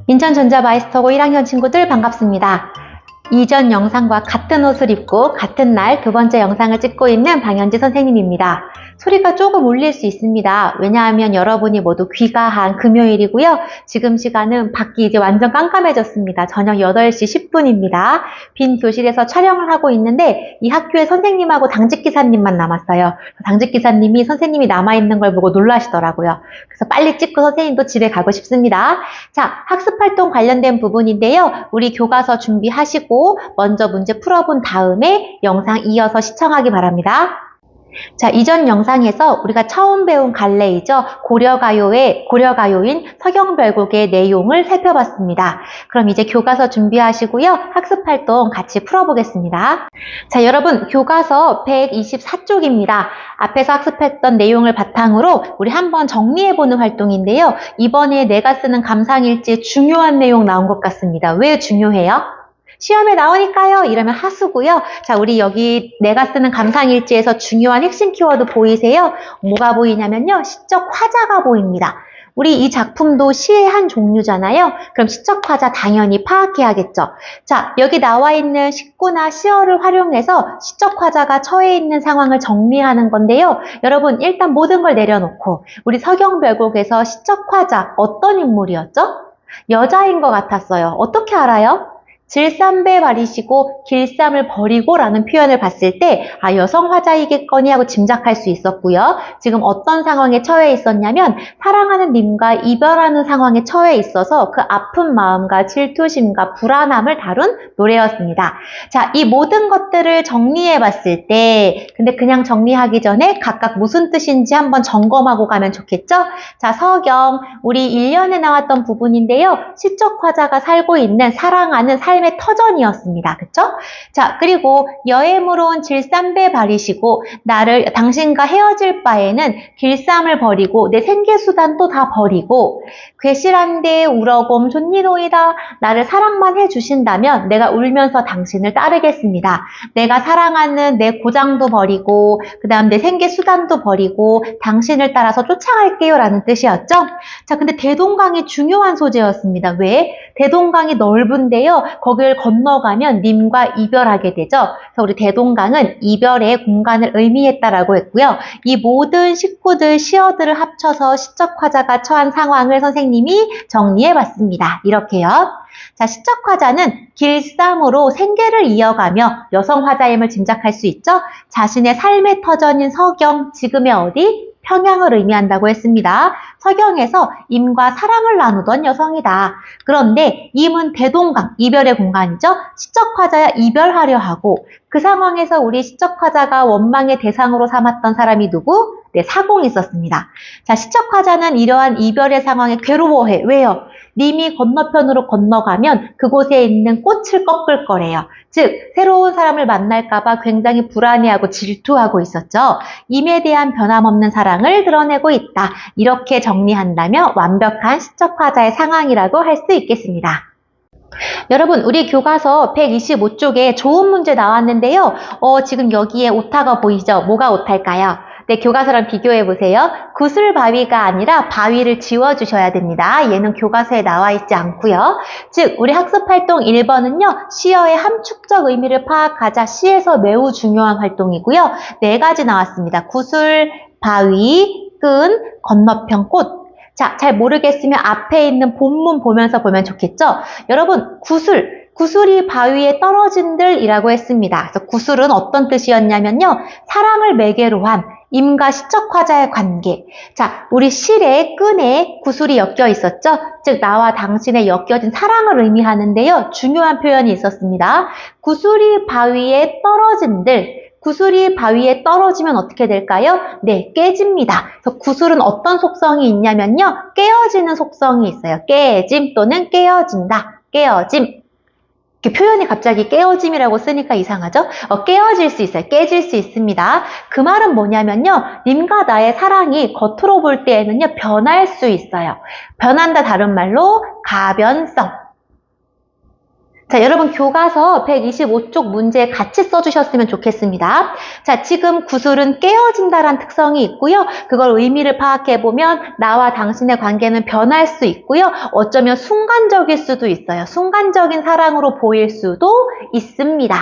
인천전자마이스터고 1학년 친구들 반갑습니다. 이전 영상과 같은 옷을 입고 같은 날 두 번째 영상을 찍고 있는 방현지 선생님입니다. 소리가 조금 울릴 수 있습니다. 왜냐하면 여러분이 모두 귀가한 금요일이고요. 지금 시간은 밖이 이제 완전 깜깜해졌습니다. 저녁 8시 10분입니다. 빈 교실에서 촬영을 하고 있는데 이 학교에 선생님하고 당직기사님만 남았어요. 당직기사님이 선생님이 남아있는 걸 보고 놀라시더라고요. 그래서 빨리 찍고 선생님도 집에 가고 싶습니다. 자, 학습활동 관련된 부분인데요. 우리 교과서 준비하시고 먼저 문제 풀어본 다음에 영상 이어서 시청하기 바랍니다. 자, 이전 영상에서 우리가 처음 배운 갈래이죠. 고려가요인 서경별곡의 내용을 살펴봤습니다. 그럼 이제 교과서 준비하시고요. 학습활동 같이 풀어보겠습니다. 자, 여러분 교과서 124쪽입니다. 앞에서 학습했던 내용을 바탕으로 우리 한번 정리해보는 활동인데요. 이번에 내가 쓰는 감상일지에 중요한 내용 나온 것 같습니다. 왜 중요해요? 시험에 나오니까요. 이러면 하수고요. 자, 우리 여기 내가 쓰는 감상일지에서 중요한 핵심 키워드 보이세요? 뭐가 보이냐면요. 시적 화자가 보입니다. 우리 이 작품도 시의 한 종류잖아요. 그럼 시적 화자 당연히 파악해야겠죠. 자, 여기 나와 있는 식구나 시어를 활용해서 시적 화자가 처해 있는 상황을 정리하는 건데요. 여러분 일단 모든 걸 내려놓고 우리 서경별곡에서 시적 화자 어떤 인물이었죠? 여자인 것 같았어요. 어떻게 알아요? 질삼배 버리시고 길삼을 버리고 라는 표현을 봤을 때 여성 화자이겠거니 하고 짐작할 수 있었고요. 지금 어떤 상황에 처해 있었냐면 사랑하는 님과 이별하는 상황에 처해 있어서 그 아픈 마음과 질투심과 불안함을 다룬 노래였습니다. 자, 이 모든 것들을 정리해 봤을 때 근데 그냥 정리하기 전에 각각 무슨 뜻인지 한번 점검하고 가면 좋겠죠? 자, 서경 우리 1년에 나왔던 부분인데요. 시적 화자가 살고 있는 사랑하는 삶의 터전이었습니다. 그쵸? 자, 그리고 여행으로 온 질삼배 버리시고 당신과 헤어질 바에는 길삼을 버리고 내 생계수단도 다 버리고 괴실한데 우러곰 존니노이다. 나를 사랑만 해주신다면 내가 울면서 당신을 따르겠습니다. 내가 사랑하는 내 고장도 버리고 그 다음 내 생계수단도 버리고 당신을 따라서 쫓아갈게요 라는 뜻이었죠. 자, 근데 대동강이 중요한 소재였습니다. 왜? 대동강이 넓은데요. 거기를 건너가면 님과 이별하게 되죠. 그래서 우리 대동강은 이별의 공간을 의미했다라고 했고요. 이 모든 식구들, 시어들을 합쳐서 시적 화자가 처한 상황을 선생님이 정리해봤습니다. 이렇게요. 자, 시적 화자는 길쌈으로 생계를 이어가며 여성 화자임을 짐작할 수 있죠. 자신의 삶의 터전인 서경, 지금의 어디? 평양을 의미한다고 했습니다. 서경에서 임과 사랑을 나누던 여성이다. 그런데 임은 대동강, 이별의 공간이죠. 시적 화자야 이별하려 하고 그 상황에서 우리 시적 화자가 원망의 대상으로 삼았던 사람이 누구? 네, 사공이 있었습니다. 자, 시적 화자는 이러한 이별의 상황에 괴로워해. 왜요? 님이 건너편으로 건너가면 그곳에 있는 꽃을 꺾을 거래요. 즉, 새로운 사람을 만날까봐 굉장히 불안해하고 질투하고 있었죠. 임에 대한 변함없는 사랑을 드러내고 있다. 이렇게 정리한다면 완벽한 시적 화자의 상황이라고 할 수 있겠습니다. 여러분, 우리 교과서 125쪽에 좋은 문제 나왔는데요. 지금 여기에 오타가 보이죠? 뭐가 오타일까요? 네, 교과서랑 비교해보세요. 구슬바위가 아니라 바위를 지워주셔야 됩니다. 얘는 교과서에 나와 있지 않고요. 즉, 우리 학습활동 1번은요. 시어의 함축적 의미를 파악하자 시에서 매우 중요한 활동이고요. 4가지 나왔습니다. 구슬, 바위, 끈, 건너편, 꽃. 자, 잘 모르겠으면 앞에 있는 본문 보면서 보면 좋겠죠? 여러분, 구슬이 바위에 떨어진들이라고 했습니다. 그래서 구슬은 어떤 뜻이었냐면요. 사랑을 매개로 한 임과 시적 화자의 관계. 자, 우리 실에 끈에 구슬이 엮여 있었죠? 즉, 나와 당신의 엮여진 사랑을 의미하는데요. 중요한 표현이 있었습니다. 구슬이 바위에 떨어진들. 구슬이 바위에 떨어지면 어떻게 될까요? 네, 깨집니다. 그래서 구슬은 어떤 속성이 있냐면요. 깨어지는 속성이 있어요. 깨짐 또는 깨어진다. 깨어짐. 이렇게 표현이 갑자기 깨어짐이라고 쓰니까 이상하죠? 깨어질 수 있어요. 깨질 수 있습니다. 그 말은 뭐냐면요. 님과 나의 사랑이 겉으로 볼 때에는요. 변할 수 있어요. 변한다 다른 말로 가변성. 자, 여러분 교과서 125쪽 문제 같이 써주셨으면 좋겠습니다. 자, 지금 구슬은 깨어진다란 특성이 있고요. 그걸 의미를 파악해보면 나와 당신의 관계는 변할 수 있고요. 어쩌면 순간적일 수도 있어요. 순간적인 사랑으로 보일 수도 있습니다.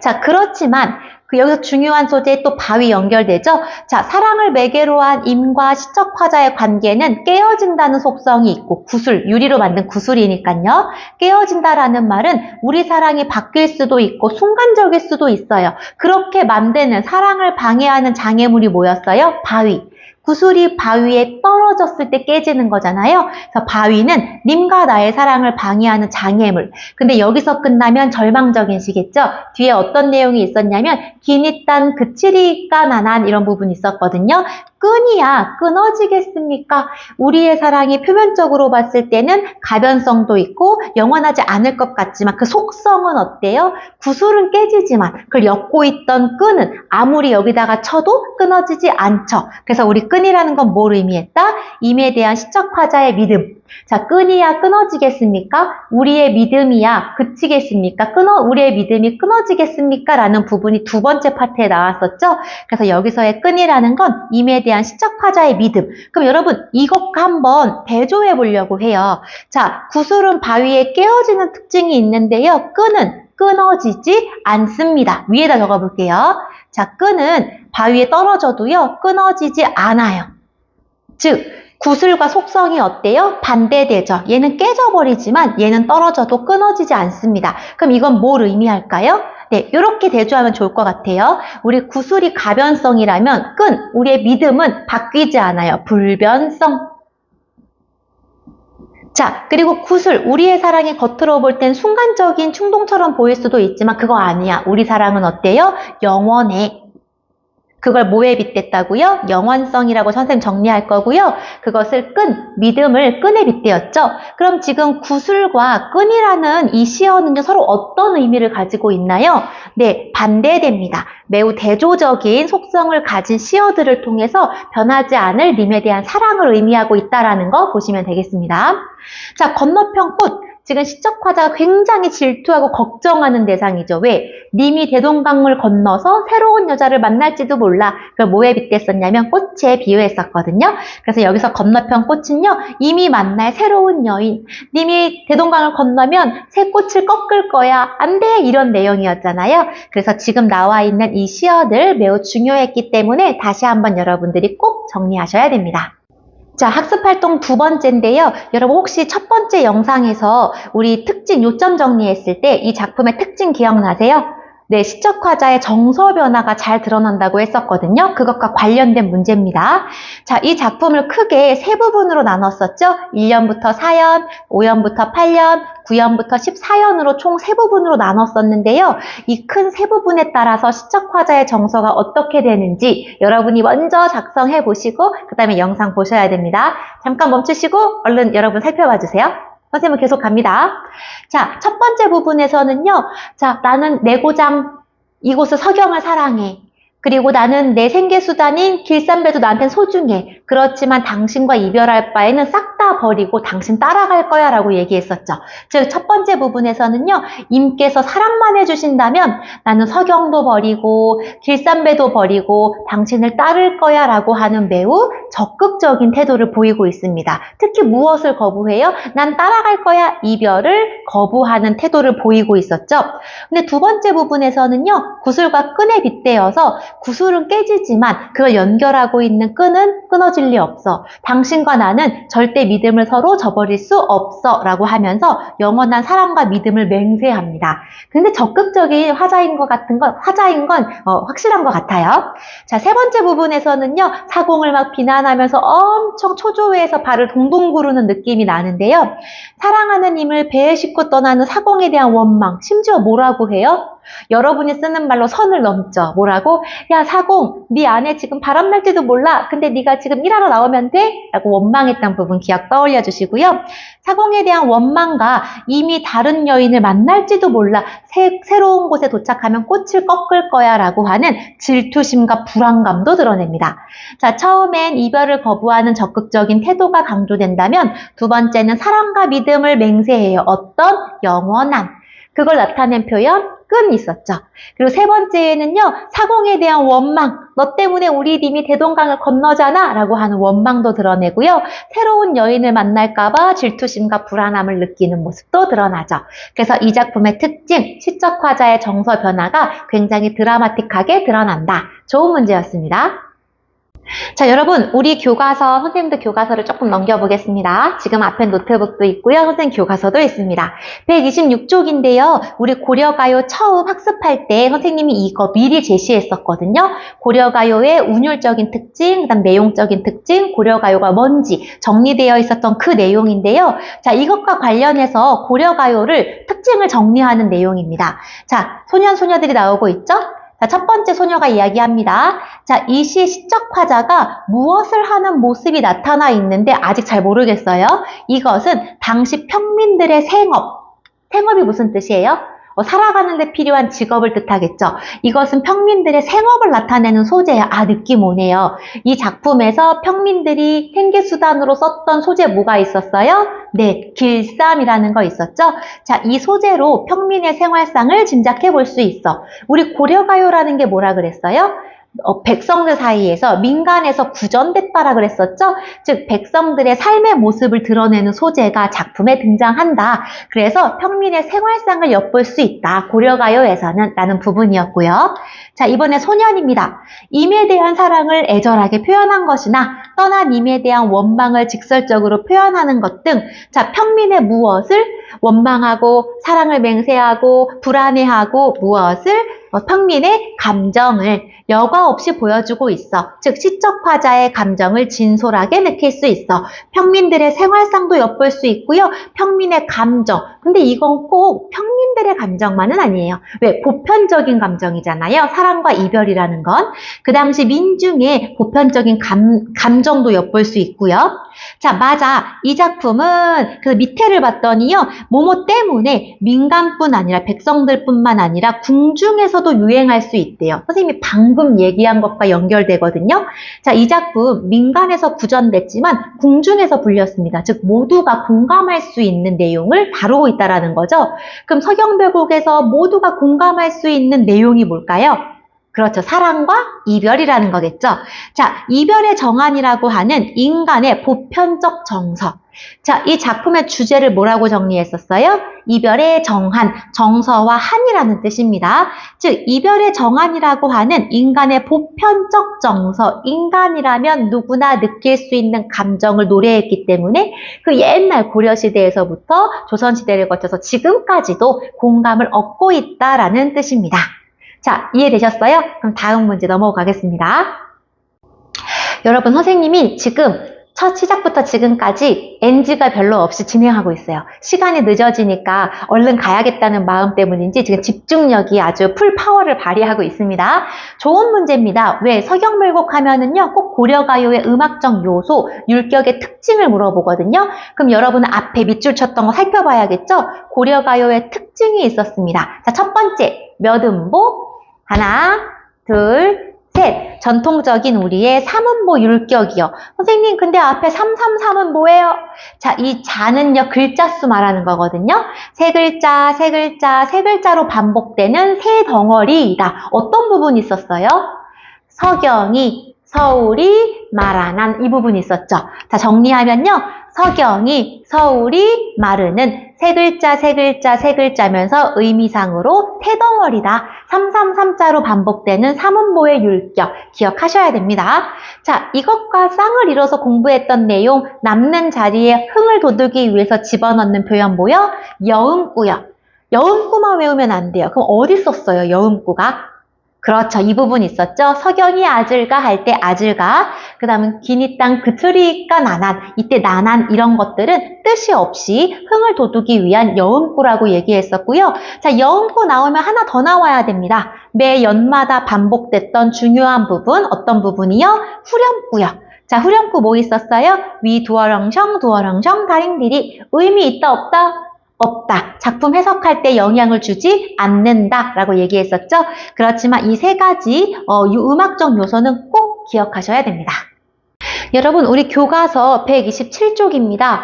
자, 그렇지만 여기서 중요한 소재에 또 바위 연결되죠. 자, 사랑을 매개로 한 임과 시적화자의 관계는 깨어진다는 속성이 있고 구슬, 유리로 만든 구슬이니까요. 깨어진다라는 말은 우리 사랑이 바뀔 수도 있고 순간적일 수도 있어요. 그렇게 만드는 사랑을 방해하는 장애물이 뭐였어요? 바위. 구슬이 바위에 떨어졌을 때 깨지는 거잖아요. 그래서 바위는 님과 나의 사랑을 방해하는 장애물. 근데 여기서 끝나면 절망적인 시겠죠? 뒤에 어떤 내용이 있었냐면 기니딴 그치리까 나난 이런 부분이 있었거든요. 끈이야 끊어지겠습니까? 우리의 사랑이 표면적으로 봤을 때는 가변성도 있고 영원하지 않을 것 같지만 그 속성은 어때요? 구슬은 깨지지만 그걸 엮고 있던 끈은 아무리 여기다가 쳐도 끊어지지 않죠. 그래서 우리 끈이라는 건 뭘 의미했다? 임에 대한 시적화자의 믿음. 자, 끈이야 끊어지겠습니까? 우리의 믿음이야 그치겠습니까? 우리의 믿음이 끊어지겠습니까? 라는 부분이 두 번째 파트에 나왔었죠. 그래서 여기서의 끈이라는 건 임에 대한 시적화자의 믿음. 그럼 여러분 이것 한번 대조해 보려고 해요. 자, 구슬은 바위에 깨어지는 특징이 있는데요. 끈은 끊어지지 않습니다. 위에다 적어볼게요. 자, 끈은 바위에 떨어져도요 끊어지지 않아요. 즉 구슬과 속성이 어때요? 반대되죠. 얘는 깨져버리지만 얘는 떨어져도 끊어지지 않습니다. 그럼 이건 뭘 의미할까요? 네, 이렇게 대조하면 좋을 것 같아요. 우리 구슬이 가변성이라면 우리의 믿음은 바뀌지 않아요. 불변성. 자, 그리고 구슬, 우리의 사랑이 겉으로 볼 땐 순간적인 충동처럼 보일 수도 있지만 그거 아니야. 우리 사랑은 어때요? 영원해. 그걸 뭐에 빗댔다고요? 영원성이라고 선생님 정리할 거고요. 그것을 믿음을 끈에 빗대었죠. 그럼 지금 구슬과 끈이라는 이 시어는요, 서로 어떤 의미를 가지고 있나요? 네, 반대됩니다. 매우 대조적인 속성을 가진 시어들을 통해서 변하지 않을 님에 대한 사랑을 의미하고 있다는 거 보시면 되겠습니다. 자, 건너편 꽃. 지금 시적화자가 굉장히 질투하고 걱정하는 대상이죠. 왜? 님이 대동강을 건너서 새로운 여자를 만날지도 몰라. 그걸 뭐에 빗댔었냐면 꽃에 비유했었거든요. 그래서 여기서 건너편 꽃은요. 이미 만날 새로운 여인. 님이 대동강을 건너면 새 꽃을 꺾을 거야. 안 돼. 이런 내용이었잖아요. 그래서 지금 나와 있는 이 시어들 매우 중요했기 때문에 다시 한번 여러분들이 꼭 정리하셔야 됩니다. 자, 학습활동 두 번째인데요. 여러분 혹시 첫 번째 영상에서 우리 특징 요점 정리했을 때 이 작품의 특징 기억나세요? 네, 시적화자의 정서 변화가 잘 드러난다고 했었거든요. 그것과 관련된 문제입니다. 자, 이 작품을 크게 세 부분으로 나눴었죠. 1년부터 4년, 5년부터 8년, 9년부터 14년으로 총 세 부분으로 나눴었는데요. 이 큰 세 부분에 따라서 시적화자의 정서가 어떻게 되는지 여러분이 먼저 작성해 보시고 그 다음에 영상 보셔야 됩니다. 잠깐 멈추시고 얼른 여러분 살펴봐 주세요. 선생님은 계속 갑니다. 자, 첫 번째 부분에서는요. 자, 나는 내 고장 이곳의 서경을 사랑해. 그리고 나는 내 생계수단인 길쌈배도 나한텐 소중해. 그렇지만 당신과 이별할 바에는 싹 다 버리고 당신 따라갈 거야 라고 얘기했었죠. 즉, 첫 번째 부분에서는요. 임께서 사랑만 해주신다면 나는 서경도 버리고 길쌈배도 버리고 당신을 따를 거야 라고 하는 매우 적극적인 태도를 보이고 있습니다. 특히 무엇을 거부해요? 난 따라갈 거야. 이별을 거부하는 태도를 보이고 있었죠. 근데 두 번째 부분에서는요. 구슬과 끈에 빗대어서 구슬은 깨지지만 그걸 연결하고 있는 끈은 끊어질 리 없어. 당신과 나는 절대 믿음을 서로 저버릴 수 없어 라고 하면서 영원한 사랑과 믿음을 맹세합니다. 근데 적극적인 화자인 건 확실한 것 같아요. 자, 세 번째 부분에서는요. 사공을 막 비난하면서 엄청 초조해서 발을 동동 구르는 느낌이 나는데요. 사랑하는 임을 배에 싣고 떠나는 사공에 대한 원망, 심지어 뭐라고 해요? 여러분이 쓰는 말로 선을 넘죠. 뭐라고? 야, 사공, 네 안에 지금 바람 날지도 몰라. 근데 네가 지금 일하러 나오면 돼? 라고 원망했던 부분 기억 떠올려 주시고요. 사공에 대한 원망과 이미 다른 여인을 만날지도 몰라. 새로운 곳에 도착하면 꽃을 꺾을 거야 라고 하는 질투심과 불안감도 드러냅니다. 자, 처음엔 이별을 거부하는 적극적인 태도가 강조된다면 두 번째는 사랑과 믿음을 맹세해요. 어떤? 영원한. 그걸 나타낸 표현 끈 있었죠. 그리고 세 번째에는요, 사공에 대한 원망, 너 때문에 우리 님이 대동강을 건너잖아 라고 하는 원망도 드러내고요. 새로운 여인을 만날까봐 질투심과 불안함을 느끼는 모습도 드러나죠. 그래서 이 작품의 특징, 시적 화자의 정서 변화가 굉장히 드라마틱하게 드러난다. 좋은 문제였습니다. 자, 여러분, 우리 교과서, 선생님도 교과서를 조금 넘겨보겠습니다. 지금 앞에 노트북도 있고요. 선생님 교과서도 있습니다. 126쪽인데요. 우리 고려가요 처음 학습할 때 선생님이 이거 미리 제시했었거든요. 고려가요의 운율적인 특징, 그다음 내용적인 특징, 고려가요가 뭔지 정리되어 있었던 그 내용인데요. 자, 이것과 관련해서 고려가요를 특징을 정리하는 내용입니다. 자, 소년, 소녀들이 나오고 있죠? 자, 첫 번째 소녀가 이야기합니다. 자, 이 시의 시적 화자가 무엇을 하는 모습이 나타나 있는데 아직 잘 모르겠어요. 이것은 당시 평민들의 생업이 무슨 뜻이에요? 살아가는 데 필요한 직업을 뜻하겠죠. 이것은 평민들의 생업을 나타내는 소재예요. 아, 느낌 오네요. 이 작품에서 평민들이 생계수단으로 썼던 소재 뭐가 있었어요? 네, 길쌈이라는 거 있었죠. 자, 이 소재로 평민의 생활상을 짐작해 볼 수 있어. 우리 고려가요라는 게 뭐라 그랬어요? 백성들 사이에서 민간에서 구전됐다라 그랬었죠. 즉 백성들의 삶의 모습을 드러내는 소재가 작품에 등장한다. 그래서 평민의 생활상을 엿볼 수 있다. 고려가요에서는 라는 부분이었고요. 자, 이번에 소년입니다. 임에 대한 사랑을 애절하게 표현한 것이나 떠난 임에 대한 원망을 직설적으로 표현하는 것 등 자, 평민의 무엇을 원망하고 사랑을 맹세하고 불안해하고 무엇을 평민의 감정을 여과 없이 보여주고 있어. 즉 시적 화자의 감정을 진솔하게 느낄 수 있어. 평민들의 생활상도 엿볼 수 있고요. 평민의 감정. 근데 이건 꼭 평민들의 감정만은 아니에요. 왜? 보편적인 감정이잖아요. 사랑과 이별이라는 건. 그 당시 민중의 보편적인 감정도 엿볼 수 있고요. 자, 맞아. 이 작품은 그 밑에를 봤더니요. 뭐뭐 때문에 민간뿐 아니라 백성들뿐만 아니라 궁중에서도 유행할 수 있대요. 선생님이 방금 얘기한 것과 연결되거든요. 자, 이 작품 민간에서 구전됐지만 궁중에서 불렸습니다. 즉 모두가 공감할 수 있는 내용을 다루고 있다는 거죠. 그럼 서경별곡에서 모두가 공감할 수 있는 내용이 뭘까요? 그렇죠. 사랑과 이별이라는 거겠죠. 자, 이별의 정한이라고 하는 인간의 보편적 정서. 자, 이 작품의 주제를 뭐라고 정리했었어요? 이별의 정한, 정서와 한이라는 뜻입니다. 즉, 이별의 정한이라고 하는 인간의 보편적 정서, 인간이라면 누구나 느낄 수 있는 감정을 노래했기 때문에 그 옛날 고려시대에서부터 조선시대를 거쳐서 지금까지도 공감을 얻고 있다라는 뜻입니다. 자, 이해되셨어요? 그럼 다음 문제 넘어가겠습니다. 여러분, 선생님이 지금 첫 시작부터 지금까지 NG가 별로 없이 진행하고 있어요. 시간이 늦어지니까 얼른 가야겠다는 마음 때문인지 지금 집중력이 아주 풀 파워를 발휘하고 있습니다. 좋은 문제입니다. 왜? 서경물곡 하면은요, 꼭 고려가요의 음악적 요소, 율격의 특징을 물어보거든요. 그럼 여러분은 앞에 밑줄 쳤던 거 살펴봐야겠죠? 고려가요의 특징이 있었습니다. 자, 첫 번째, 몇 음보? 하나, 둘, 셋. 전통적인 우리의 삼음보 율격이요. 선생님, 근데 앞에 333은 뭐예요? 자, 이 자는요, 글자 수 말하는 거거든요. 세 글자, 세 글자, 세 글자로 반복되는 세 덩어리이다. 어떤 부분이 있었어요? 서경이, 서울이, 말하는 이 부분이 있었죠. 자, 정리하면요. 서경이, 서울이, 마르는 세 글자, 세 글자, 세 글자면서 의미상으로 세 덩어리다. 333자로 반복되는 삼음보의 율격 기억하셔야 됩니다. 자, 이것과 쌍을 이뤄서 공부했던 내용 남는 자리에 흥을 돋우기 위해서 집어넣는 표현 뭐요? 여음구요. 여음구만 외우면 안 돼요. 그럼 어디 썼어요? 여음구가? 그렇죠. 이 부분 있었죠. 서경이 아질가 할 때 아질가, 그 다음은 기니 땅 그트리까 나난, 이때 나난 이런 것들은 뜻이 없이 흥을 돋우기 위한 여음구라고 얘기했었고요. 자, 여음구 나오면 하나 더 나와야 됩니다. 매 연마다 반복됐던 중요한 부분, 어떤 부분이요? 후렴구요. 자, 후렴구 뭐 있었어요? 위 두어렁성 두어렁성 다링디리. 의미 있다 없다? 없다. 작품 해석할 때 영향을 주지 않는다 라고 얘기했었죠. 그렇지만 이 세 가지 음악적 요소는 꼭 기억하셔야 됩니다. 여러분, 우리 교과서 127쪽입니다.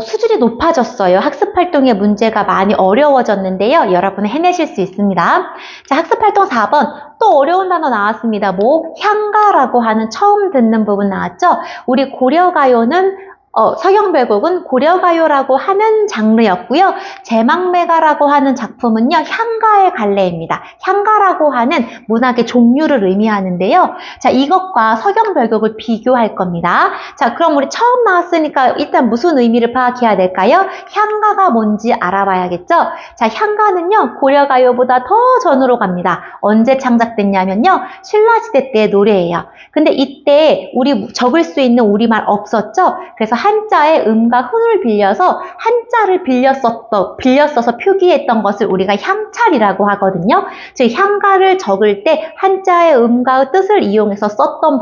수준이 높아졌어요. 학습활동의 문제가 많이 어려워졌는데요. 여러분 해내실 수 있습니다. 자, 학습활동 4번. 또 어려운 단어 나왔습니다. 향가라고 하는 처음 듣는 부분 나왔죠? 우리 고려가요는 서경별곡은 고려가요라고 하는 장르였고요. 제망매가라고 하는 작품은요, 향가의 갈래입니다. 향가라고 하는 문학의 종류를 의미하는데요. 자, 이것과 서경별곡을 비교할 겁니다. 자, 그럼 우리 처음 나왔으니까 일단 무슨 의미를 파악해야 될까요? 향가가 뭔지 알아봐야겠죠? 자, 향가는요, 고려가요보다 더 전으로 갑니다. 언제 창작됐냐면요, 신라시대 때의 노래예요. 근데 이때 우리 적을 수 있는 우리말 없었죠? 그래서 한자의 음과 훈을 빌려서 한자를 빌렸어서 표기했던 것을 우리가 향찰이라고 하거든요. 즉 향가를 적을 때 한자의 음과 뜻을 이용해서 썼던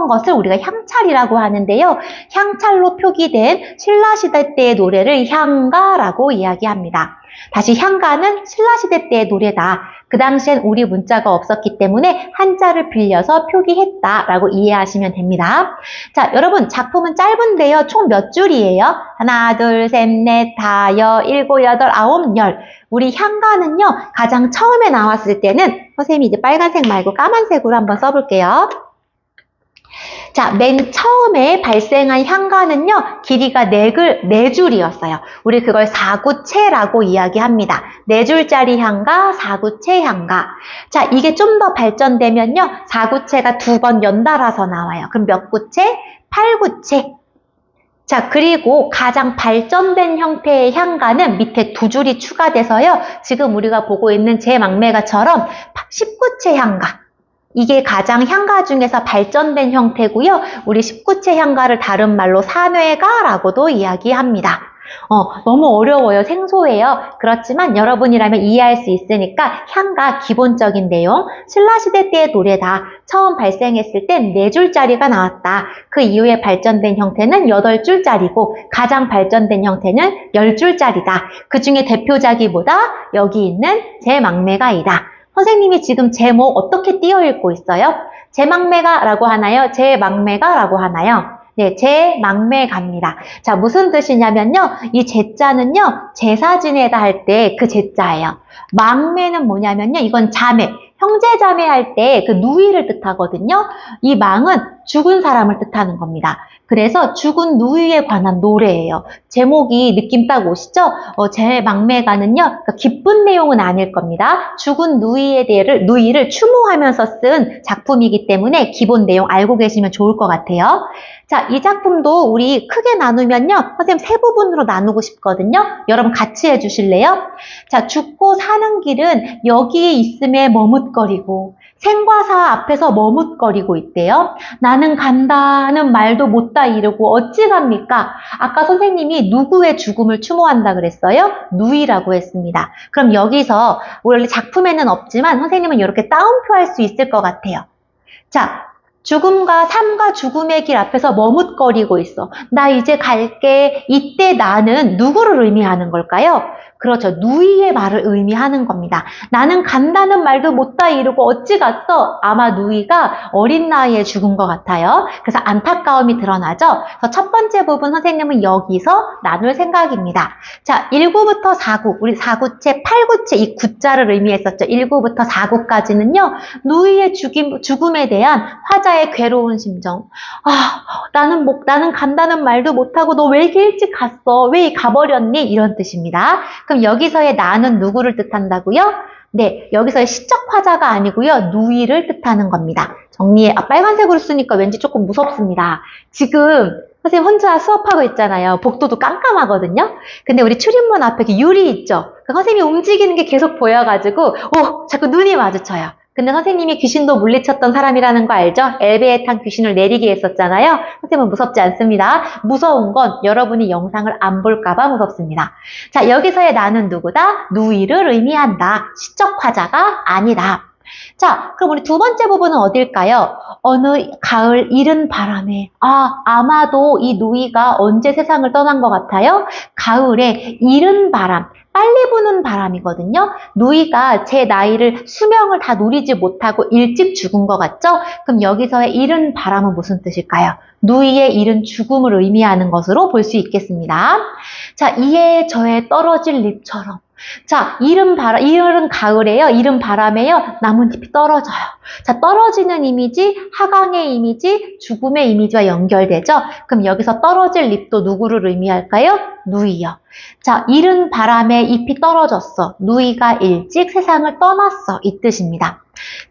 것을 우리가 향찰이라고 하는데요. 향찰로 표기된 신라시대 때의 노래를 향가라고 이야기합니다. 다시 향가는 신라시대 때의 노래다. 그 당시엔 우리 문자가 없었기 때문에 한자를 빌려서 표기했다라고 이해하시면 됩니다. 자, 여러분 작품은 짧은데요. 총 몇 줄이에요? 하나, 둘, 셋, 넷, 다, 여, 일곱, 여덟, 아홉, 열. 우리 향가는요. 가장 처음에 나왔을 때는 선생님이 이제 빨간색 말고 까만색으로 한번 써볼게요. 자, 맨 처음에 발생한 향가는요, 길이가 4줄이었어요. 우리 그걸 사구체라고 이야기합니다. 4줄짜리 향가, 사구체 향가. 자, 이게 좀 더 발전되면요, 사구체가 2번 연달아서 나와요. 그럼 몇 구체? 8구체. 자, 그리고 가장 발전된 형태의 향가는 밑에 2줄이 추가돼서요, 지금 우리가 보고 있는 제망매가처럼 19체 향가. 이게 가장 향가 중에서 발전된 형태고요. 우리 19체 향가를 다른 말로 산회가라고도 이야기합니다. 너무 어려워요. 생소해요. 그렇지만 여러분이라면 이해할 수 있으니까 향가 기본적인 내용, 신라시대 때의 노래다. 처음 발생했을 땐 4줄짜리가 나왔다. 그 이후에 발전된 형태는 8줄짜리고 가장 발전된 형태는 10줄짜리다. 그 중에 대표작이 뭐다? 여기 있는 제망매가이다. 선생님이 지금 제목 어떻게 띄어 읽고 있어요? 제망매가라고 하나요? 제망매가라고 하나요? 네, 제망매가입니다. 자, 무슨 뜻이냐면요. 이 제자는요, 제사 지내다 할 때 그 제자예요. 망매는 뭐냐면요. 이건 자매, 형제 자매 할 때 그 누이를 뜻하거든요. 이 망은 죽은 사람을 뜻하는 겁니다. 그래서 죽은 누이에 관한 노래예요. 제목이 느낌 딱 오시죠? 제망매가는요, 그러니까 기쁜 내용은 아닐 겁니다. 죽은 누이를 추모하면서 쓴 작품이기 때문에 기본 내용 알고 계시면 좋을 것 같아요. 자, 이 작품도 우리 크게 나누면요, 선생님 3부분으로 나누고 싶거든요. 여러분 같이 해주실래요? 자, 죽고 사는 길은 여기에 있음에 머뭇거리고 생과 사 앞에서 머뭇거리고 있대요. 나는 간다는 말도 못다 이르고 어찌 갑니까? 아까 선생님이 누구의 죽음을 추모한다 그랬어요? 누이라고 했습니다. 그럼 여기서 원래 작품에는 없지만 선생님은 이렇게 따옴표 할 수 있을 것 같아요. 자, 죽음과 삶과 죽음의 길 앞에서 머뭇거리고 있어. 나 이제 갈게. 이때 나는 누구를 의미하는 걸까요? 그렇죠. 누이의 말을 의미하는 겁니다. 나는 간다는 말도 못다 이루고 어찌 갔어? 아마 누이가 어린 나이에 죽은 것 같아요. 그래서 안타까움이 드러나죠. 그래서 첫 번째 부분 선생님은 여기서 나눌 생각입니다. 자, 1구부터 4구, 우리 4구체, 8구체 이 구자를 의미했었죠. 1구부터 4구까지는요. 누이의 죽음에 대한 화자의 괴로운 심정. 나는 간다는 말도 못하고 너 왜 이렇게 일찍 갔어? 왜 가버렸니? 이런 뜻입니다. 그럼 여기서의 나는 누구를 뜻한다고요? 네, 여기서의 시적 화자가 아니고요. 누이를 뜻하는 겁니다. 정리해. 빨간색으로 쓰니까 왠지 조금 무섭습니다. 지금 선생님 혼자 수업하고 있잖아요. 복도도 깜깜하거든요. 근데 우리 출입문 앞에 유리 있죠? 선생님이 움직이는 게 계속 보여가지고 자꾸 눈이 마주쳐요. 근데 선생님이 귀신도 물리쳤던 사람이라는 거 알죠? 엘베에 탄 귀신을 내리게 했었잖아요. 선생님은 무섭지 않습니다. 무서운 건 여러분이 영상을 안 볼까봐 무섭습니다. 자, 여기서의 나는 누구다? 누이를 의미한다. 시적 화자가 아니다. 자, 그럼 우리 두 번째 부분은 어딜까요? 어느 가을 이른 바람에. 아마도 이 누이가 언제 세상을 떠난 것 같아요? 가을에 이른 바람. 빨리 부는 바람이거든요. 누이가 제 나이를 수명을 다 누리지 못하고 일찍 죽은 것 같죠? 그럼 여기서의 이른 바람은 무슨 뜻일까요? 누이의 이른 죽음을 의미하는 것으로 볼 수 있겠습니다. 자, 이에 저에 떨어질 잎처럼. 자, 이른 가을에요. 이른 바람에요. 나뭇잎이 떨어져요. 자, 떨어지는 이미지, 하강의 이미지, 죽음의 이미지와 연결되죠? 그럼 여기서 떨어질 잎도 누구를 의미할까요? 누이요. 자, 이른 바람에 잎이 떨어졌어. 누이가 일찍 세상을 떠났어. 이 뜻입니다.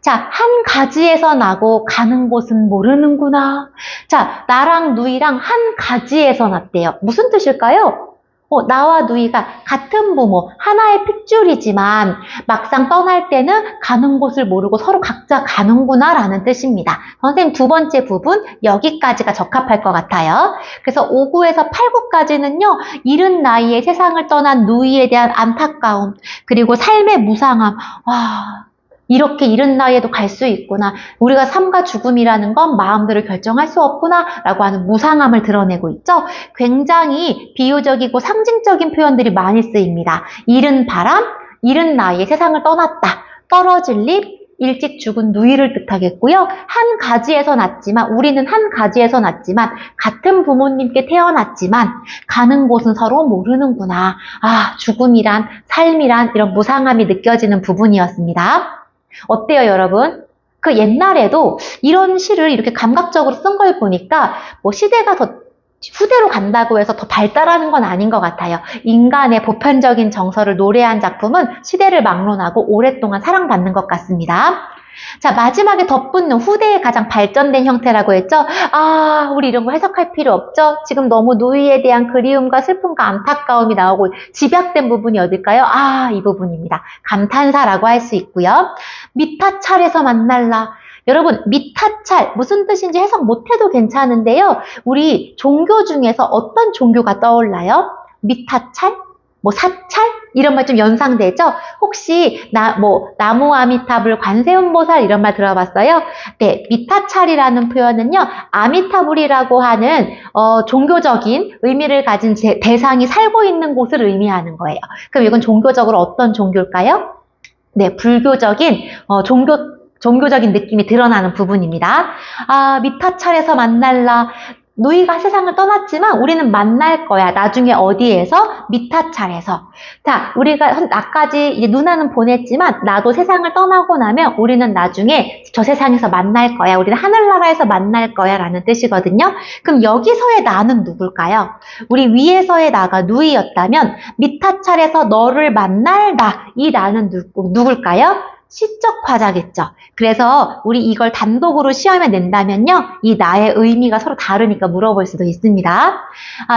자, 한 가지에서 나고 가는 곳은 모르는구나. 자, 나랑 누이랑 한 가지에서 났대요. 무슨 뜻일까요? 나와 누이가 같은 부모, 하나의 핏줄이지만 막상 떠날 때는 가는 곳을 모르고 서로 각자 가는구나 라는 뜻입니다. 선생님 두 번째 부분 여기까지가 적합할 것 같아요. 그래서 5구에서 8구까지는요. 이른 나이에 세상을 떠난 누이에 대한 안타까움, 그리고 삶의 무상함. 이렇게 이른 나이에도 갈 수 있구나. 우리가 삶과 죽음이라는 건 마음대로 결정할 수 없구나 라고 하는 무상함을 드러내고 있죠. 굉장히 비유적이고 상징적인 표현들이 많이 쓰입니다. 이른 바람, 이른 나이에 세상을 떠났다. 떨어질 잎, 일찍 죽은 누이를 뜻하겠고요. 한 가지에서 났지만, 우리는 한 가지에서 났지만 같은 부모님께 태어났지만 가는 곳은 서로 모르는구나. 죽음이란, 삶이란 이런 무상함이 느껴지는 부분이었습니다. 어때요, 여러분? 그 옛날에도 이런 시를 이렇게 감각적으로 쓴 걸 보니까 시대가 더 후대로 간다고 해서 더 발달하는 건 아닌 것 같아요. 인간의 보편적인 정서를 노래한 작품은 시대를 막론하고 오랫동안 사랑받는 것 같습니다. 자, 마지막에 덧붙는 후대에 가장 발전된 형태라고 했죠? 우리 이런 거 해석할 필요 없죠? 지금 너무 누이에 대한 그리움과 슬픔과 안타까움이 나오고 집약된 부분이 어딜까요? 이 부분입니다. 감탄사라고 할 수 있고요. 미타찰에서 만날라. 여러분, 미타찰 무슨 뜻인지 해석 못해도 괜찮은데요. 우리 종교 중에서 어떤 종교가 떠올라요? 미타찰? 사찰? 이런 말 좀 연상되죠? 혹시 나무 아미타불 관세음보살 이런 말 들어봤어요? 네, 미타찰이라는 표현은요. 아미타불이라고 하는 종교적인 의미를 가진 대상이 살고 있는 곳을 의미하는 거예요. 그럼 이건 종교적으로 어떤 종교일까요? 네, 불교적인 종교적인 느낌이 드러나는 부분입니다. 미타찰에서 만날라. 누이가 세상을 떠났지만 우리는 만날 거야. 나중에 어디에서? 미타찰에서. 자, 우리가 나까지 이제 누나는 보냈지만 나도 세상을 떠나고 나면 우리는 나중에 저 세상에서 만날 거야. 우리는 하늘나라에서 만날 거야 라는 뜻이거든요. 그럼 여기서의 나는 누굴까요? 우리 위에서의 나가 누이였다면 미타찰에서 너를 만날 나. 이 나는 누굴까요? 시적 화자겠죠. 그래서 우리 이걸 단독으로 시험에 낸다면요. 이 나의 의미가 서로 다르니까 물어볼 수도 있습니다.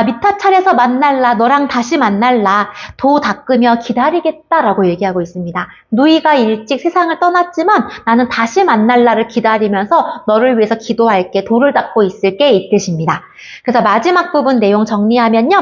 미타찰에서 만날라. 너랑 다시 만날라. 도 닦으며 기다리겠다라고 얘기하고 있습니다. 누이가 일찍 세상을 떠났지만 나는 다시 만날라를 기다리면서 너를 위해서 기도할게. 도를 닦고 있을게. 이 뜻입니다. 그래서 마지막 부분 내용 정리하면요.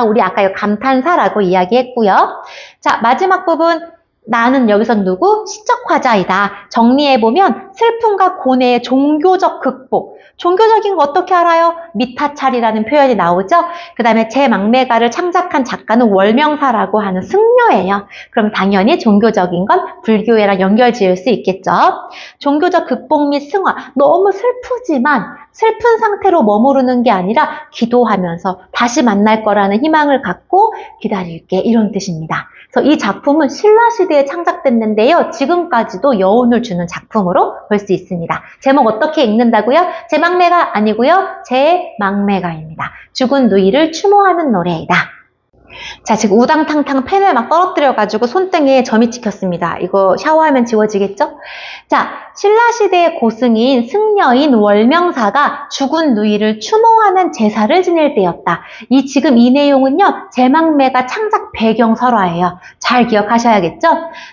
우리 아까 이거 감탄사라고 이야기했고요. 자, 마지막 부분 나는 여기서 누구? 시적 화자이다. 정리해보면 슬픔과 고뇌의 종교적 극복. 종교적인 거 어떻게 알아요? 미타찰이라는 표현이 나오죠? 그 다음에 제 막매가를 창작한 작가는 월명사라고 하는 승려예요. 그럼 당연히 종교적인 건 불교회랑 연결 지을 수 있겠죠? 종교적 극복 및 승화. 너무 슬프지만 슬픈 상태로 머무르는 게 아니라 기도하면서 다시 만날 거라는 희망을 갖고 기다릴게. 이런 뜻입니다. 그래서 이 작품은 신라시대에 창작됐는데요. 지금까지도 여운을 주는 작품으로 볼 수 있습니다. 제목 어떻게 읽는다고요? 제 막매가 아니고요. 제 막매가입니다. 죽은 누이를 추모하는 노래이다. 자, 지금 우당탕탕 펜을 막 떨어뜨려가지고 손등에 점이 찍혔습니다. 이거 샤워하면 지워지겠죠? 자, 신라시대의 고승인 승려인 월명사가 죽은 누이를 추모하는 제사를 지낼 때였다. 지금 이 내용은요, 제막매가 창작 배경설화예요. 잘 기억하셔야겠죠?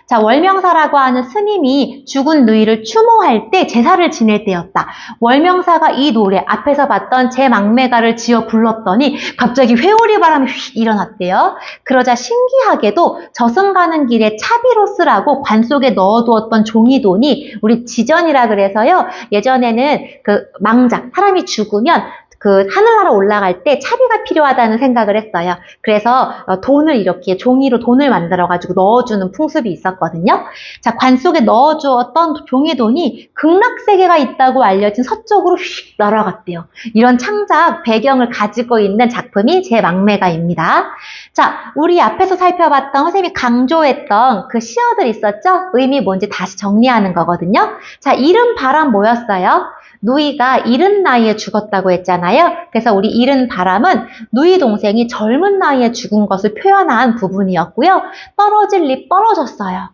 자, 월명사라고 하는 스님이 죽은 누이를 추모할 때 제사를 지낼 때였다. 월명사가 이 노래 앞에서 봤던 제 막매가를 지어 불렀더니 갑자기 회오리 바람이 휙 일어났대요. 그러자 신기하게도 저승 가는 길에 차비로스라고 관 속에 넣어두었던 종이돈이 우리 지전이라 그래서요. 예전에는 그 망작, 사람이 죽으면 그 하늘나라 올라갈 때 차비가 필요하다는 생각을 했어요. 그래서 돈을 이렇게 종이로 돈을 만들어가지고 넣어주는 풍습이 있었거든요. 자, 관 속에 넣어주었던 종이돈이 극락세계가 있다고 알려진 서쪽으로 휙 날아갔대요. 이런 창작 배경을 가지고 있는 작품이 제 막매가입니다. 자, 우리 앞에서 살펴봤던 선생님이 강조했던 그 시어들 있었죠? 의미 뭔지 다시 정리하는 거거든요. 자, 이른 바람 뭐였어요? 누이가 이른 나이에 죽었다고 했잖아요. 그래서 우리 이른 바람은 누이 동생이 젊은 나이에 죽은 것을 표현한 부분이었고요. 떨어질 잎 떨어졌어요.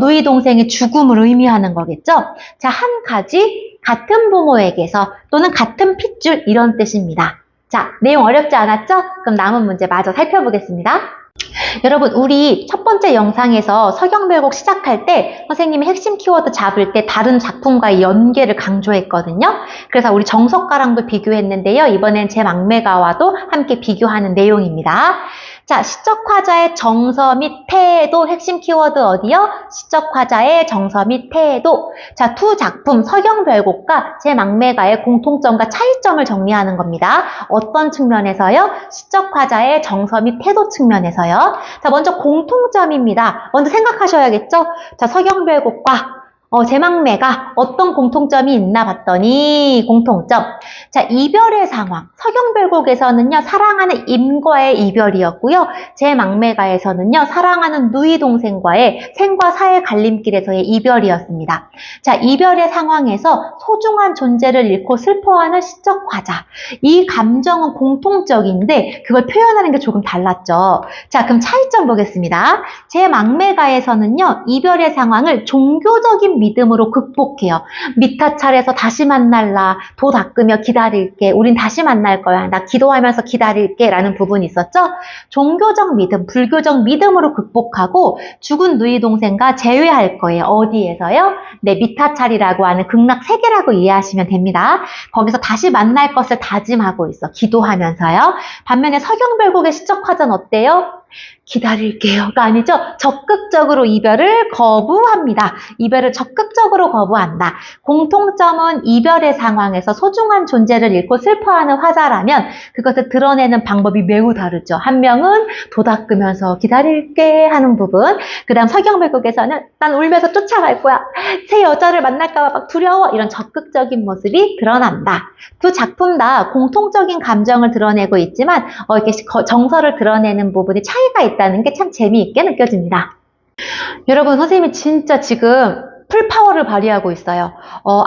누이 동생의 죽음을 의미하는 거겠죠. 자, 한 가지 같은 부모에게서 또는 같은 핏줄 이런 뜻입니다. 자, 내용 어렵지 않았죠? 그럼 남은 문제 마저 살펴보겠습니다. 여러분, 우리 첫 번째 영상에서 서경별곡 시작할 때 선생님이 핵심 키워드 잡을 때 다른 작품과의 연계를 강조했거든요. 그래서 우리 정석가랑도 비교했는데요. 이번엔 제 막매가와도 함께 비교하는 내용입니다. 자, 시적화자의 정서 및 태도 핵심 키워드 어디요? 시적화자의 정서 및 태도. 자, 두 작품 서경별곡과 제 막매가의 공통점과 차이점을 정리하는 겁니다. 어떤 측면에서요? 시적화자의 정서 및 태도 측면에서요. 자, 먼저 공통점입니다. 먼저 생각하셔야겠죠? 자, 서경별곡과 제 막매가 어떤 공통점이 있나 봤더니 공통점. 자, 이별의 상황. 서경별곡에서는요, 사랑하는 임과의 이별이었고요. 제 막매가에서는요, 사랑하는 누이 동생과의 생과 사의 갈림길에서의 이별이었습니다. 자, 이별의 상황에서 소중한 존재를 잃고 슬퍼하는 시적화자. 이 감정은 공통적인데 그걸 표현하는 게 조금 달랐죠. 자, 그럼 차이점 보겠습니다. 제 막매가에서는요, 이별의 상황을 종교적인 믿음으로 극복해요. 미타찰에서 다시 만날라, 도 닦으며 기다릴게, 우린 다시 만날 거야, 나 기도하면서 기다릴게 라는 부분이 있었죠. 종교적 믿음, 불교적 믿음으로 극복하고 죽은 누이 동생과 재회할 거예요. 어디에서요? 네, 미타찰이라고 하는 극락 세계라고 이해하시면 됩니다. 거기서 다시 만날 것을 다짐하고 있어, 기도하면서요. 반면에 서경별곡의 시적화자는 어때요? 기다릴게요가 아니죠. 적극적으로 이별을 거부합니다. 이별을 적극적으로 거부한다. 공통점은 이별의 상황에서 소중한 존재를 잃고 슬퍼하는 화자라면 그것을 드러내는 방법이 매우 다르죠. 한 명은 도닦으면서 기다릴게 하는 부분. 그 다음 서경별곡에서는 난 울면서 쫓아갈 거야. 새 여자를 만날까 봐 막 두려워. 이런 적극적인 모습이 드러난다. 두 작품 다 공통적인 감정을 드러내고 있지만 이렇게 정서를 드러내는 부분이 차이가 있다는 게 참 재미있게 느껴집니다. 여러분, 선생님이 진짜 지금 풀파워를 발휘하고 있어요.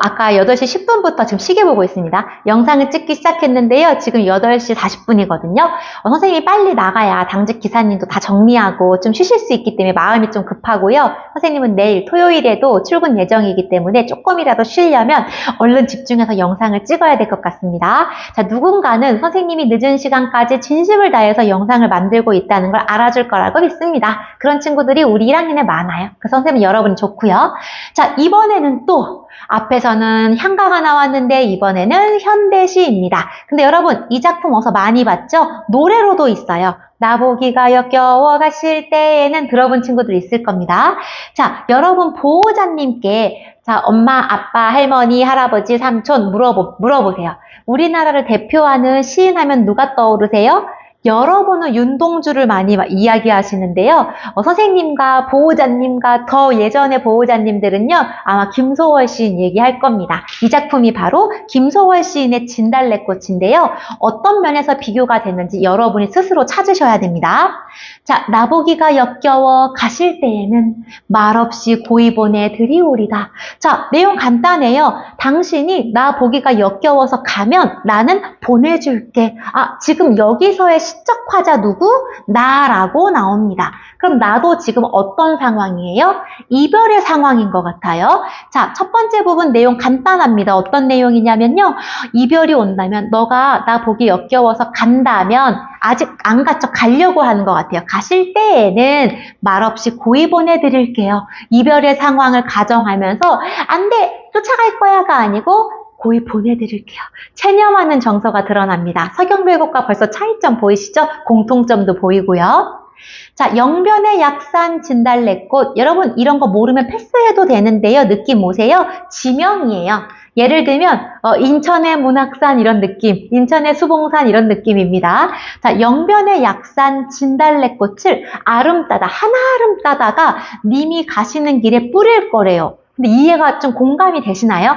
아까 8시 10분부터 지금 시계 보고 있습니다. 영상을 찍기 시작했는데요. 지금 8시 40분이거든요. 선생님이 빨리 나가야 당직 기사님도 다 정리하고 좀 쉬실 수 있기 때문에 마음이 좀 급하고요. 선생님은 내일 토요일에도 출근 예정이기 때문에 조금이라도 쉬려면 얼른 집중해서 영상을 찍어야 될 것 같습니다. 자, 누군가는 선생님이 늦은 시간까지 진심을 다해서 영상을 만들고 있다는 걸 알아줄 거라고 믿습니다. 그런 친구들이 우리 1학년에 많아요. 그래서 선생님 여러분 좋고요. 자, 이번에는 또 앞에서는 향가가 나왔는데 이번에는 현대시입니다. 근데 여러분, 이 작품 어서 많이 봤죠? 노래로도 있어요. 나보기가 역겨워 가실 때에는 들어본 친구들 있을 겁니다. 자, 여러분 보호자님께 자, 엄마, 아빠, 할머니, 할아버지, 삼촌 물어보세요. 우리나라를 대표하는 시인 하면 누가 떠오르세요? 여러분은 윤동주를 많이 이야기하시는데요. 선생님과 보호자님과 더 예전의 보호자님들은요, 아마 김소월 시인 얘기할 겁니다. 이 작품이 바로 김소월 시인의 진달래꽃인데요. 어떤 면에서 비교가 되는지 여러분이 스스로 찾으셔야 됩니다. 자, 나보기가 역겨워 가실 때에는 말없이 고이 보내드리오리다. 자, 내용 간단해요. 당신이 나 보기가 역겨워서 가면 나는 보내줄게. 아, 지금 여기서의 시적화자 누구? 나라고 나옵니다. 그럼 나도 지금 어떤 상황이에요? 이별의 상황인 것 같아요. 자, 첫 번째 부분 내용 간단합니다. 어떤 내용이냐면요. 이별이 온다면 너가 나 보기 역겨워서 간다면 아직 안 갔죠? 가려고 하는 것 같아요. 가실 때에는 말없이 고이 보내드릴게요. 이별의 상황을 가정하면서 안 돼! 쫓아갈 거야가 아니고 고이 보내드릴게요. 체념하는 정서가 드러납니다. 서경별곡과 벌써 차이점 보이시죠? 공통점도 보이고요. 자, 영변의 약산 진달래꽃. 여러분 이런 거 모르면 패스해도 되는데요. 느낌 오세요? 지명이에요. 예를 들면 인천의 문학산 이런 느낌, 인천의 수봉산 이런 느낌입니다. 자, 영변의 약산 진달래꽃을 아름 따다, 한아름 따다가 님이 가시는 길에 뿌릴 거래요. 근데 이해가 좀 공감이 되시나요?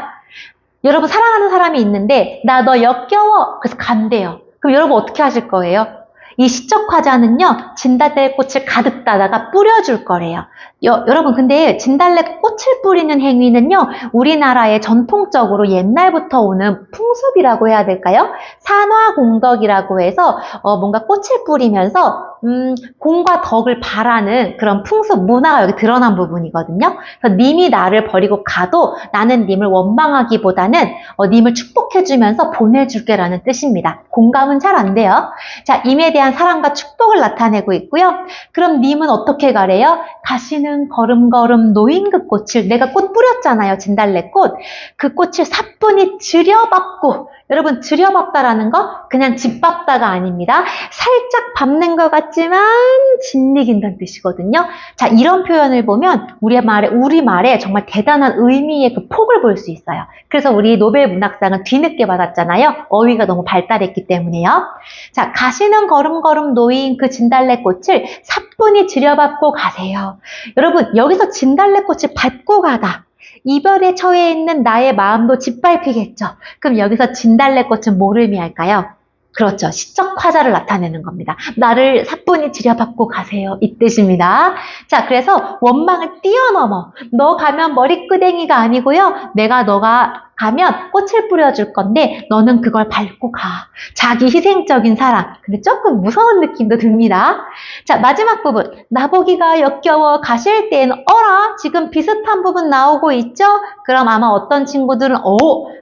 여러분 사랑하는 사람이 있는데 나 너 역겨워. 그래서 간대요. 그럼 여러분 어떻게 하실 거예요? 이 시적화자는요. 진달래꽃을 가득 따다가 뿌려줄 거래요. 여러분 근데 진달래꽃을 뿌리는 행위는요. 우리나라의 전통적으로 옛날부터 오는 풍습이라고 해야 될까요? 산화공덕이라고 해서 뭔가 꽃을 뿌리면서 공과 덕을 바라는 그런 풍습 문화가 여기 드러난 부분이거든요. 그래서 님이 나를 버리고 가도 나는 님을 원망하기보다는 님을 축복해주면서 보내줄게라는 뜻입니다. 공감은 잘 안 돼요. 자, 임에 대한 사랑과 축복을 나타내고 있고요. 그럼 님은 어떻게 가래요? 가시는 걸음걸음 놓인 그 꽃을, 내가 꽃 뿌렸잖아요. 진달래꽃. 그 꽃을 사뿐히 들여밟고, 여러분 들여밟다라는 거 그냥 짓밟다가 아닙니다. 살짝 밟는 것 같지만 짓이긴다는 뜻이거든요. 자, 이런 표현을 보면 우리 말에 정말 대단한 의미의 그 폭을 볼 수 있어요. 그래서 우리 노벨 문학상은 뒤늦게 받았잖아요. 어휘가 너무 발달했기 때문에요. 자, 가시는 걸음걸음 놓인 그 진달래꽃을 사뿐히 들여밟고 가세요. 여러분 여기서 진달래꽃을 밟고 가다. 이별에 처해 있는 나의 마음도 짓밟히겠죠. 그럼 여기서 진달래꽃은 뭐를 의미할까요? 그렇죠. 시적화자를 나타내는 겁니다. 나를 사뿐히 들여밟고 가세요. 이 뜻입니다. 자, 그래서 원망을 뛰어넘어. 너 가면 머리끄댕이가 아니고요. 너가 가면 꽃을 뿌려줄 건데 너는 그걸 밟고 가. 자기 희생적인 사랑. 근데 조금 무서운 느낌도 듭니다. 자, 마지막 부분. 나보기가 역겨워 가실 때에는 어라? 지금 비슷한 부분 나오고 있죠? 그럼 아마 어떤 친구들은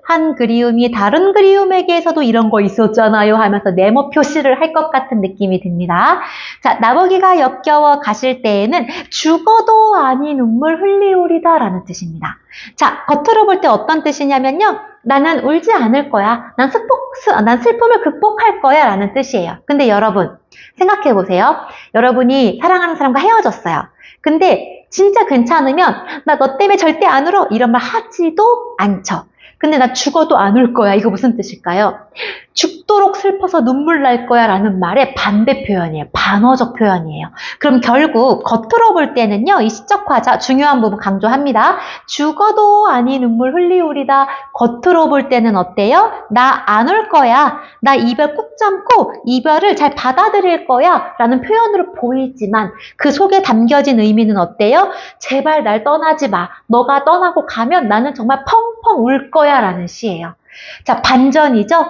한 그리움이 다른 그리움에게서도 이런 거 있었잖아요 하면서 네모 표시를 할 것 같은 느낌이 듭니다. 자, 나보기가 역겨워 가실 때에는 죽어도 아니 눈물 흘리오리다 라는 뜻입니다. 자, 겉으로 볼 때 어떤 뜻이냐면요. 나는 울지 않을 거야. 난 슬픔을 극복할 거야 라는 뜻이에요. 근데 여러분 생각해 보세요. 여러분이 사랑하는 사람과 헤어졌어요. 근데 진짜 괜찮으면 나 너 때문에 절대 안 울어 이런 말 하지도 않죠. 근데 나 죽어도 안 울 거야. 이거 무슨 뜻일까요? 죽도록 슬퍼서 눈물 날 거야 라는 말의 반대 표현이에요. 반어적 표현이에요. 그럼 결국 겉으로 볼 때는요. 이 시적화자 중요한 부분 강조합니다. 죽어도 아니 눈물 흘리우리다. 겉으로 볼 때는 어때요? 나 안 울 거야. 나 이별 꾹 참고 이별을 잘 받아들일 거야 라는 표현으로 보이지만 그 속에 담겨진 의미는 어때요? 제발 날 떠나지 마. 너가 떠나고 가면 나는 정말 펑펑 울 거야 라는 시예요. 자, 반전이죠?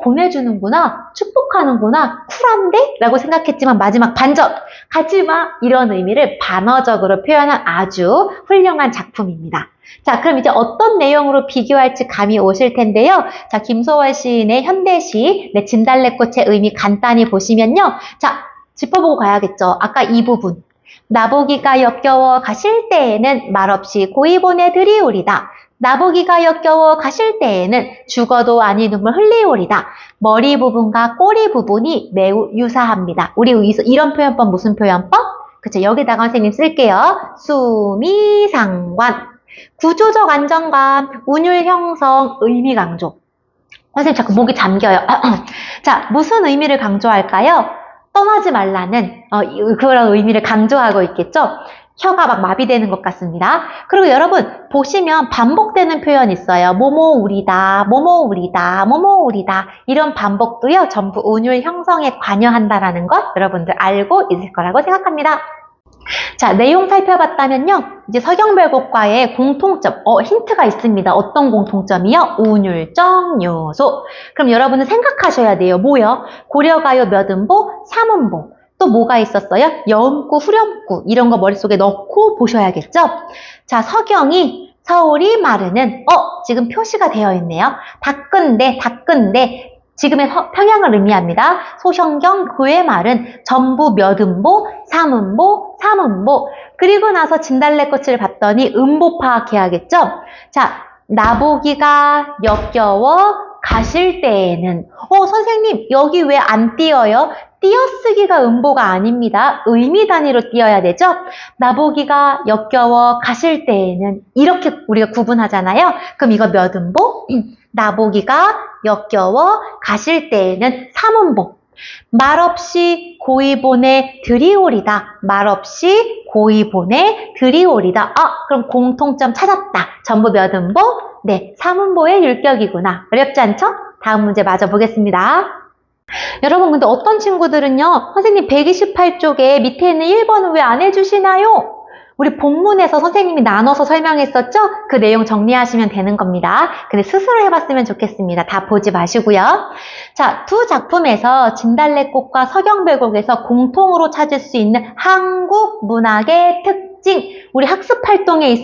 보내주는구나, 축복하는구나, 쿨한데? 라고 생각했지만 마지막 반전! 가지마! 이런 의미를 반어적으로 표현한 아주 훌륭한 작품입니다. 자, 그럼 이제 어떤 내용으로 비교할지 감이 오실 텐데요. 자, 김소월 시인의 현대시, 진달래꽃의 의미 간단히 보시면요. 자, 짚어보고 가야겠죠. 아까 이 부분. 나보기가 역겨워 가실 때에는 말없이 고이 보내드리오리다. 나보기가 역겨워 가실 때에는 죽어도 아니 눈물 흘리오리다. 머리 부분과 꼬리 부분이 매우 유사합니다. 우리 이런 표현법 무슨 표현법? 그쵸, 여기다가 선생님 쓸게요. 수미상관. 구조적 안정감, 운율 형성, 의미 강조. 선생님 자꾸 목이 잠겨요. 자, 무슨 의미를 강조할까요? 떠나지 말라는 그런 의미를 강조하고 있겠죠? 혀가 막 마비되는 것 같습니다. 그리고 여러분 보시면 반복되는 표현 있어요. 뭐뭐 우리다, 뭐뭐 우리다, 뭐뭐 우리다. 이런 반복도요. 전부 운율 형성에 관여한다라는 것 여러분들 알고 있을 거라고 생각합니다. 자, 내용 살펴봤다면요. 이제 서경별곡과의 공통점, 힌트가 있습니다. 어떤 공통점이요? 운율적 요소. 그럼 여러분은 생각하셔야 돼요. 뭐요? 고려가요 몇 음보? 3음보. 또 뭐가 있었어요? 여음구, 후렴구. 이런 거 머릿속에 넣고 보셔야겠죠? 자, 서경이 서울이 마르는, 지금 표시가 되어 있네요. 닦은데, 지금의 평양을 의미합니다. 소형경 그의 말은 전부 몇 음보? 3음보, 3음보. 그리고 나서 진달래꽃을 봤더니 음보 파악해야겠죠? 자, 나보기가 역겨워 가실 때에는 선생님 여기 왜 안 띄어요? 띄어쓰기가 음보가 아닙니다. 의미 단위로 띄어야 되죠? 나보기가 역겨워 가실 때에는 이렇게 우리가 구분하잖아요. 그럼 이거 몇 음보? 나보기가 역겨워 가실 때에는 3음보. 말없이 고이 보내 드리오리다. 말없이 고이 보내 드리오리다. 그럼 공통점 찾았다. 전부 몇 음보? 네, 3음보의 율격이구나. 어렵지 않죠? 다음 문제 맞아 보겠습니다. 여러분, 근데 어떤 친구들은요, 선생님 128쪽에 밑에 있는 1번은 왜 안 해주시나요? 우리 본문에서 선생님이 나눠서 설명했었죠? 그 내용 정리하시면 되는 겁니다. 근데 스스로 해봤으면 좋겠습니다. 다 보지 마시고요. 자, 두 작품에서 진달래꽃과 서경별곡에서 공통으로 찾을 수 있는 한국 문학의 특징. 우리 학습 활동에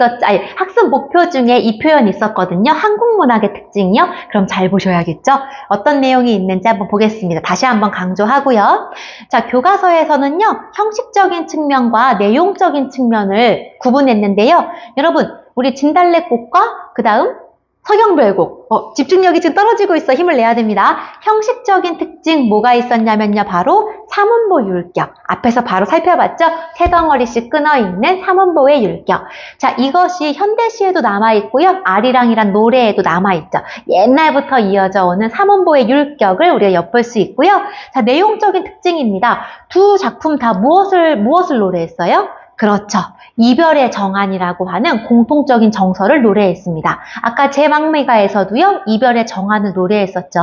학습 목표 중에 이 표현이 있었거든요. 한국 문학의 특징이요. 그럼 잘 보셔야겠죠? 어떤 내용이 있는지 한번 보겠습니다. 다시 한번 강조하고요. 자, 교과서에서는요, 형식적인 측면과 내용적인 측면을 구분했는데요. 여러분, 우리 진달래꽃과 그 다음 서경별곡. 집중력이 지금 떨어지고 있어. 힘을 내야 됩니다. 형식적인 특징 뭐가 있었냐면요. 바로 3음보 율격. 앞에서 바로 살펴봤죠? 세 덩어리씩 끊어있는 3음보의 율격. 자, 이것이 현대시에도 남아있고요. 아리랑이란 노래에도 남아있죠. 옛날부터 이어져 오는 3음보의 율격을 우리가 엿볼 수 있고요. 자, 내용적인 특징입니다. 두 작품 다 무엇을 노래했어요? 그렇죠. 이별의 정한이라고 하는 공통적인 정서를 노래했습니다. 아까 제막미가에서도요, 이별의 정한을 노래했었죠.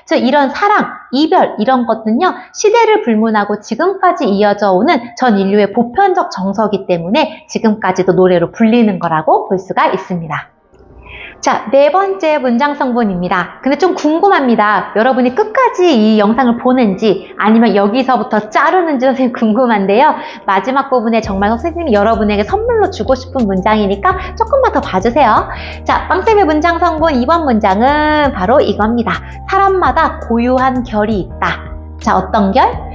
즉, 이런 사랑, 이별, 이런 것은요, 시대를 불문하고 지금까지 이어져 오는 전 인류의 보편적 정서이기 때문에 지금까지도 노래로 불리는 거라고 볼 수가 있습니다. 자, 네 번째 문장 성분입니다. 근데 좀 궁금합니다. 여러분이 끝까지 이 영상을 보는지 아니면 여기서부터 자르는지 선생님 궁금한데요. 마지막 부분에 정말 선생님이 여러분에게 선물로 주고 싶은 문장이니까 조금만 더 봐주세요. 자, 빵쌤의 문장 성분 2번 문장은 바로 이겁니다. 사람마다 고유한 결이 있다. 자, 어떤 결?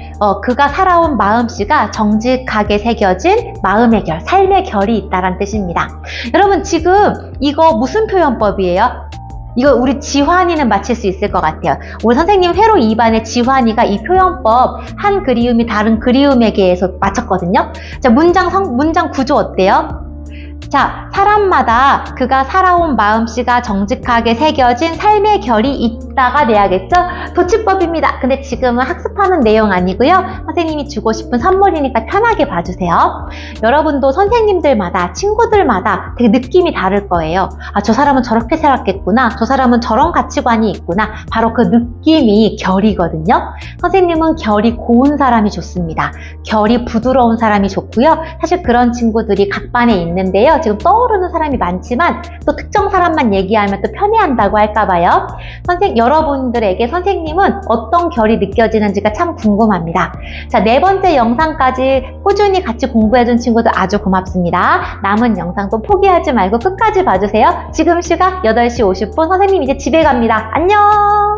그가 살아온 마음씨가 정직하게 새겨진 마음의 결, 삶의 결이 있다는 뜻입니다. 여러분, 지금 이거 무슨 표현법이에요? 이거 우리 지환이는 맞힐 수 있을 것 같아요. 우리 선생님 회로 2반의 지환이가 이 표현법 한 그리움이 다른 그리움에게에서 맞췄거든요. 자, 문장 구조 어때요? 자, 사람마다 그가 살아온 마음씨가 정직하게 새겨진 삶의 결이 있다가 돼야겠죠? 도치법입니다. 근데 지금은 학습하는 내용 아니고요. 선생님이 주고 싶은 선물이니까 편하게 봐주세요. 여러분도 선생님들마다, 친구들마다 되게 느낌이 다를 거예요. 저 사람은 저렇게 살았겠구나. 저 사람은 저런 가치관이 있구나. 바로 그 느낌이 결이거든요. 선생님은 결이 고운 사람이 좋습니다. 결이 부드러운 사람이 좋고요. 사실 그런 친구들이 각 반에 있는데요. 지금 떠오르는 사람이 많지만 또 특정 사람만 얘기하면 또 편애한다고 할까봐요. 여러분들에게 선생님은 어떤 결이 느껴지는지가 참 궁금합니다. 자, 네 번째 영상까지 꾸준히 같이 공부해준 친구들 아주 고맙습니다. 남은 영상도 포기하지 말고 끝까지 봐주세요. 지금 시각 8시 50분 선생님 이제 집에 갑니다. 안녕!